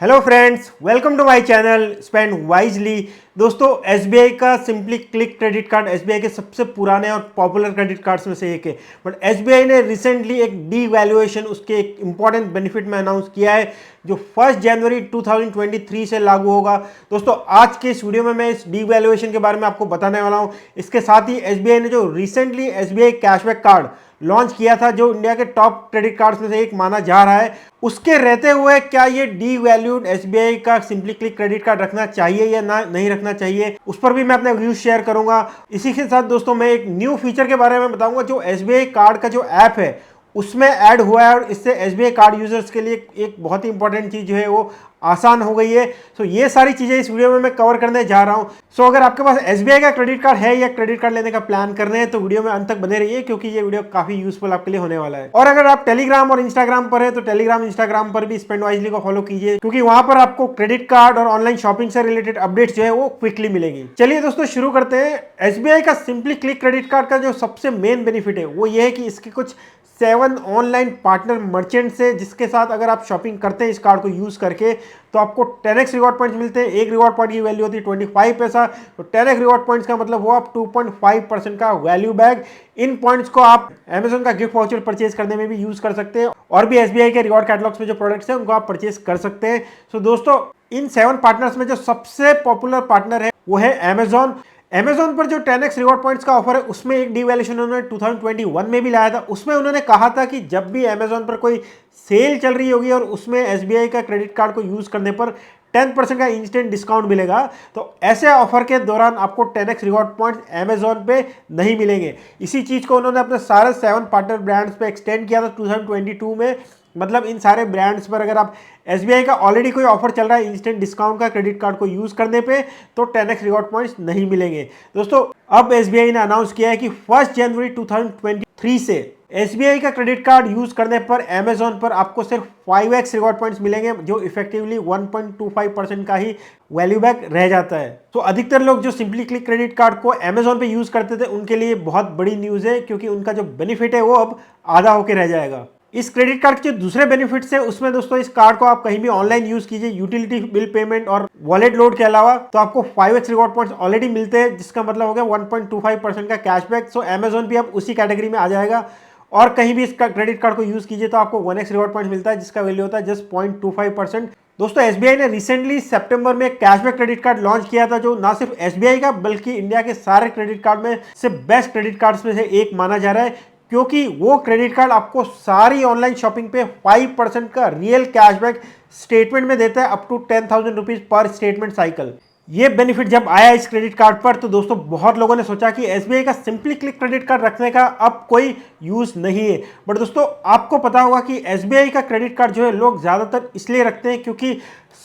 Hello friends, welcome to my channel spend wisely. दोस्तों, SBI का simply click credit card SBI के सबसे पुराने और पॉपुलर क्रेडिट कार्ड्स में से एक है। बट एसबीआई ने रिसेंटली एक डी वैल्यूएशन उसके एक इंपॉर्टेंट बेनिफिट में अनाउंस किया है जो 1 जनवरी 2023 से लागू होगा। दोस्तों, आज के इस वीडियो में मैं इस डी वैल्यूएशन के बारे में आपको बताने वाला हूं। इसके साथ ही एसबीआई ने जो recently SBI cashback card launch किया था, जो इंडिया के टॉप क्रेडिट कार्ड्स में से एक माना जा रहा है, उसके रहते हुए क्या ये डी वैल्यूड एसबीआई का सिंपली क्लिक क्रेडिट कार्ड रखना चाहिए या ना नहीं रखना चाहिए, उस पर भी मैं अपने व्यूज शेयर करूंगा। इसी के साथ दोस्तों मैं एक न्यू फीचर के बारे में बताऊंगा जो एसबीआई कार्ड का जो ऐप है उसमें ऐड हुआ है और इससे एसबीआई कार्ड यूजर्स के लिए एक बहुत ही इंपॉर्टेंट चीज जो है वो आसान हो गई है। सो ये सारी चीजें इस वीडियो में मैं कवर करने जा रहा हूं। सो अगर आपके पास एसबीआई का क्रेडिट कार्ड है या क्रेडिट कार्ड लेने का प्लान कर रहे हैं तो वीडियो में अंत तक बने रहिए, क्योंकि ये वीडियो काफी यूजफुल आपके लिए होने वाला है। और अगर आप टेलीग्राम और इंस्टाग्राम पर है तो टेलीग्राम इंस्टाग्राम पर भी स्पेंड वाइजली को फॉलो कीजिए, क्योंकि वहां पर आपको क्रेडिट कार्ड और ऑनलाइन शॉपिंग से रिलेटेड अपडेट्स जो है वो क्विकली मिलेगी। चलिए दोस्तों शुरू करते हैं। एसबीआई का सिंपली क्लिक क्रेडिट कार्ड का जो सबसे मेन बेनिफिट है वो ये है कि इसके कुछ 7 ऑनलाइन पार्टनर मर्चेंट से, जिसके साथ अगर आप शॉपिंग करते हैं इस कार्ड को यूज करके तो आपको 10x रिवॉर्ड पॉइंट्स मिलते हैं। एक रिवॉर्ड पॉइंट की वैल्यू होती है 25 पैसा, तो 10x रिवॉर्ड पॉइंट्स का मतलब हुआ आप 2.5% का वैल्यू बैग। इन पॉइंट्स को आप अमेजन का गिफ्ट वाउचर परचेज करने में भी यूज कर सकते हैं और भी एसबीआई के रिवॉर्ड कैटलॉग्स में जो प्रोडक्ट्स हैं उनको आप परचेज कर सकते हैं। सो दोस्तों, इन 7 पार्टनर्स में जो सबसे पॉपुलर पार्टनर है वो है अमेजॉन। अमेजॉन पर जो 10x रिवॉर्ड पॉइंट्स का ऑफर है उसमें एक डीवैल्यूएशन उन्होंने 2021 में भी लाया था। उसमें उन्होंने कहा था कि जब भी अमेजॉन पर कोई सेल चल रही होगी और उसमें एसबीआई का क्रेडिट कार्ड को यूज करने पर 10% का इंस्टेंट डिस्काउंट मिलेगा, तो ऐसे ऑफर के दौरान आपको 10x रिवॉर्ड पॉइंट्स अमेजॉन पे नहीं मिलेंगे। इसी चीज को उन्होंने अपने सारे 7 पार्टनर ब्रांड्स पे एक्सटेंड किया था 2022 में। मतलब इन सारे ब्रांड्स पर अगर आप एसबीआई का ऑलरेडी कोई ऑफर चल रहा है इंस्टेंट डिस्काउंट का क्रेडिट कार्ड को यूज करने पे, तो 10x रिवॉर्ड पॉइंट्स नहीं मिलेंगे। दोस्तों, अब एसबीआई ने अनाउंस किया है कि 1 जनवरी 2023 से एसबीआई का क्रेडिट कार्ड यूज करने पर अमेजॉन पर आपको सिर्फ 5x रिवॉर्ड पॉइंट्स मिलेंगे, जो इफेक्टिवली 1.25% का ही वैल्यू बैक रह जाता है। तो अधिकतर लोग जो सिंपली क्लिक क्रेडिट कार्ड को अमेजॉन पे यूज करते थे उनके लिए बहुत बड़ी न्यूज है, क्योंकि उनका जो बेनिफिट है वो अब आधा होकर रह जाएगा। इस क्रेडिट कार्ड के जो दूसरे बेनिफिट्स है उसमें दोस्तों इस कार्ड को आप कहीं भी ऑनलाइन यूज कीजिए, यूटिलिटी बिल पेमेंट और वॉलेट लोड के अलावा, तो आपको 5x रिवॉर्ड पॉइंट्स ऑलरेडी मिलते हैं, जिसका मतलब हो गया 1.25% का कैशबैक। सो अमेजॉन भी अब उसी कैटेगरी में आ जाएगा। और कहीं भी इसका क्रेडिट कार्ड को यूज कीजिए तो आपको 1x रिवॉर्ड पॉइंट मिलता है, जिसका वैल्यू होता है जस्ट 0.25%। दोस्तों, एसबीआई ने रिसेंटली सितंबर में कैशबैक क्रेडिट कार्ड लॉन्च किया था, जो ना सिर्फ एसबीआई का बल्कि इंडिया के सारे क्रेडिट कार्ड में से बेस्ट क्रेडिट कार्ड्स में से एक माना जा रहा है, क्योंकि वो क्रेडिट कार्ड आपको सारी ऑनलाइन शॉपिंग पे 5% का रियल कैशबैक स्टेटमेंट में देता है, अप टू 10,000 रुपीज पर स्टेटमेंट साइकिल। ये बेनिफिट जब आया इस क्रेडिट कार्ड पर तो दोस्तों बहुत लोगों ने सोचा कि एसबीआई का सिंपली क्लिक क्रेडिट कार्ड रखने का अब कोई यूज नहीं है। बट दोस्तों, आपको पता होगा कि एसबीआई का क्रेडिट कार्ड जो है लोग ज्यादातर इसलिए रखते हैं क्योंकि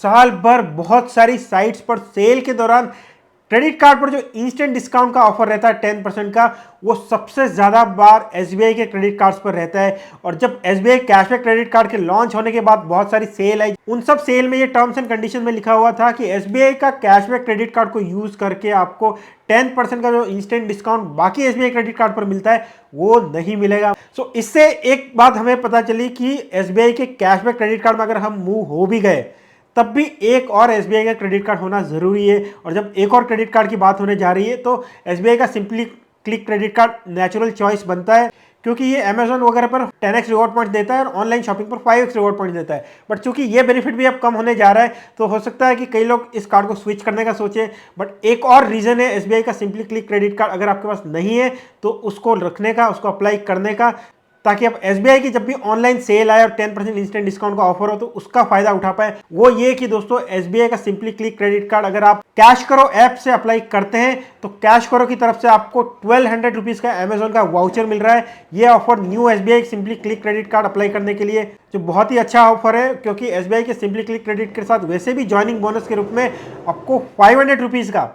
साल भर बहुत सारी साइट्स पर सेल के दौरान क्रेडिट कार्ड पर जो इंस्टेंट डिस्काउंट का ऑफर रहता है 10% का, वो सबसे ज्यादा बार एसबीआई के क्रेडिट कार्ड्स पर रहता है। और जब एसबीआई कैशबैक क्रेडिट कार्ड के लॉन्च होने के बाद बहुत सारी सेल आई, उन सब सेल में ये टर्म्स एंड कंडीशन में लिखा हुआ था कि एसबीआई का कैशबैक क्रेडिट कार्ड को यूज करके आपको 10% का जो इंस्टेंट डिस्काउंट बाकी एसबीआई क्रेडिट कार्ड पर मिलता है वो नहीं मिलेगा। सो इससे एक बात हमें पता चली कि एसबीआई के कैशबैक क्रेडिट कार्ड में अगर हम मूव हो भी गए तब भी एक और एसबीआई का क्रेडिट कार्ड होना जरूरी है। और जब एक और क्रेडिट कार्ड की बात होने जा रही है तो एसबीआई का simply click credit card natural choice बनता है, क्योंकि ये अमेजॉन वगैरह पर 10x रिवॉर्ड पॉइंट देता है और ऑनलाइन शॉपिंग पर 5x रिवॉर्ड पॉइंट देता है। बट चूंकि ये बेनिफिट भी अब कम होने जा रहा है तो हो सकता है कि कई लोग इस कार्ड को स्विच करने का सोचे। बट एक और रीजन है एसबीआई का सिंपली क्लिक क्रेडिट कार्ड अगर आपके पास नहीं है तो उसको रखने का, उसको अप्लाई करने का, ताकि आप एसबीआई की जब भी ऑनलाइन सेल आए और 10% इंस्टेंट डिस्काउंट का ऑफर हो तो उसका फायदा उठा पाए। वो ये कि दोस्तों, एसबीआई का सिंपली क्लिक क्रेडिट कार्ड अगर आप कैश करो ऐप से अप्लाई करते हैं तो कैश करो की तरफ से आपको 1200 रुपीज का अमेजॉन का वाउचर मिल रहा है। ये offer new SBI simply click credit card apply करने के लिए जो बहुत ही अच्छा ऑफर है, क्योंकि एसबीआई के सिंपली क्लिक क्रेडिट के साथ वैसे भी ज्वाइनिंग बोनस के रूप में आपको 500 रुपीज का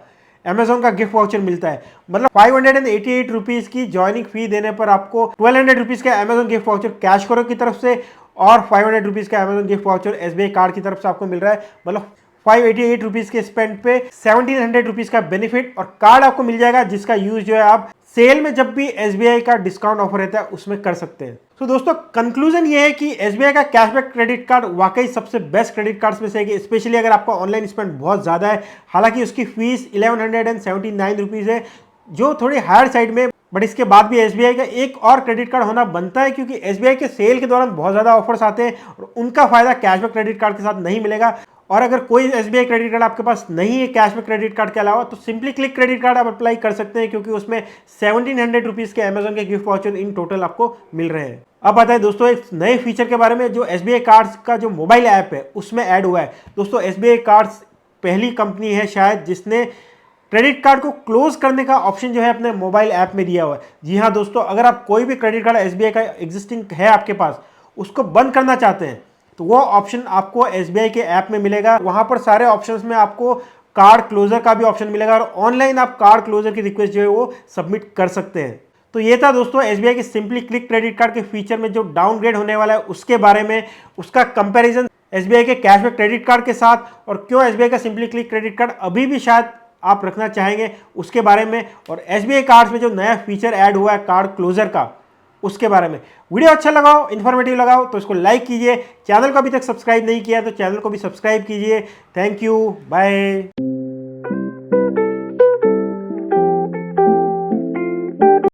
अमेजॉन का गिफ्ट वाउचर मिलता है। मतलब 588 रुपीज की ज्वाइनिंग फी देने पर आपको 1200 रुपीज का अमेजॉन गिफ्ट वाउचर कैश करो की तरफ से और 500 रुपीज का Amazon gift voucher SBI card की तरफ से आपको मिल रहा है। मतलब 588 रुपीज के स्पेंड पे 1700 रुपीज का बेनिफिट और कार्ड आपको मिल जाएगा, जिसका यूज जो है आप सेल में जब भी एसबीआई का डिस्काउंट ऑफर रहता है उसमें कर सकते हैं। तो दोस्तों कंक्लूजन ये है कि एसबीआई का कैशबैक क्रेडिट कार्ड वाकई सबसे बेस्ट क्रेडिट कार्ड्स में से एक है, स्पेशली अगर आपका ऑनलाइन स्पेंड बहुत ज्यादा है। हालांकि उसकी फीस 1179 रुपीज है, जो थोड़ी हायर साइड में, बट इसके बाद भी एसबीआई का एक और क्रेडिट कार्ड होना बनता है, क्योंकि एसबीआई के सेल के दौरान बहुत ज्यादा ऑफर्स आते हैं और उनका फायदा कैशबैक क्रेडिट कार्ड के साथ नहीं मिलेगा। और अगर कोई एसबीआई क्रेडिट कार्ड आपके पास नहीं है कैशबैक क्रेडिट कार्ड के अलावा, तो सिंपली क्लिक क्रेडिट कार्ड आप अप्लाई कर सकते हैं, क्योंकि उसमें 1700 रुपीज के अमेजॉन के गिफ्ट वाउचर इन टोटल आपको मिल रहे हैं। अब आता है दोस्तों एक नए फीचर के बारे में, जो एसबीआई कार्ड्स का जो मोबाइल ऐप है उसमें ऐड हुआ है। दोस्तों एसबीआई कार्ड्स पहली कंपनी है शायद जिसने क्रेडिट कार्ड को क्लोज करने का ऑप्शन जो है अपने मोबाइल ऐप में दिया हुआ है। जी हाँ दोस्तों, अगर आप कोई भी क्रेडिट कार्ड एसबीआई का एग्जिस्टिंग है आपके पास, उसको बंद करना चाहते हैं, तो वो ऑप्शन आपको एसबीआई के ऐप में मिलेगा। वहां पर सारे ऑप्शंस में आपको कार्ड क्लोजर का भी ऑप्शन मिलेगा और ऑनलाइन आप कार्ड क्लोजर की रिक्वेस्ट जो है वो सबमिट कर सकते हैं। तो ये था दोस्तों एसबीआई के सिंपली क्लिक क्रेडिट कार्ड के फीचर में जो डाउनग्रेड होने वाला है उसके बारे में, उसका कंपैरिजन एसबीआई के कैशबैक क्रेडिट कार्ड के साथ, और क्यों एसबीआई का सिंपली क्लिक क्रेडिट कार्ड अभी भी शायद आप रखना चाहेंगे उसके बारे में, और एसबीआई कार्ड्स में जो नया फीचर ऐड हुआ है कार्ड क्लोजर का उसके बारे में। वीडियो अच्छा लगाओ, इन्फॉर्मेटिव लगाओ तो इसको लाइक कीजिए। चैनल को अभी तक सब्सक्राइब नहीं किया तो चैनल को भी सब्सक्राइब कीजिए। Thank you, bye.